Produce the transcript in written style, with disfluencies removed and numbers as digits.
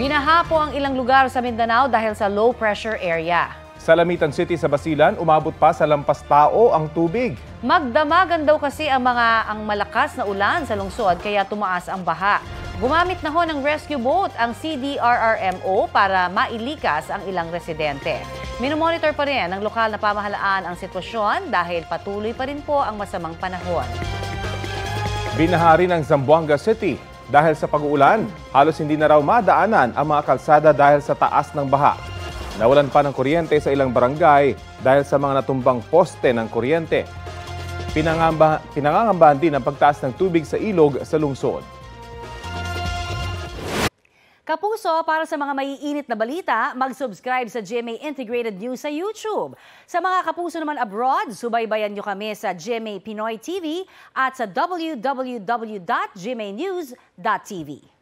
Binaha po ang ilang lugar sa Mindanao dahil sa low pressure area. Sa Lamitan City sa Basilan, umabot pa sa lampas tao ang tubig. Magdamagan daw kasi ang malakas na ulan sa lungsod kaya tumaas ang baha. Gumamit na ho ng rescue boat ang CDRRMO para mailikas ang ilang residente. Minomonitor pa rin ng lokal na pamahalaan ang sitwasyon dahil patuloy pa rin po ang masamang panahon. Binaha rin ang Zamboanga City. Dahil sa pag-uulan, halos hindi na raw madaanan ang mga kalsada dahil sa taas ng baha. Nawalan pa ng kuryente sa ilang barangay dahil sa mga natumbang poste ng kuryente. Pinangangambahan din ang pagtaas ng tubig sa ilog sa lungsod. Kapuso, para sa mga maiinit na balita, mag-subscribe sa GMA Integrated News sa YouTube. Sa mga kapuso naman abroad, subaybayan nyo kami sa GMA Pinoy TV at sa www.gmanews.tv.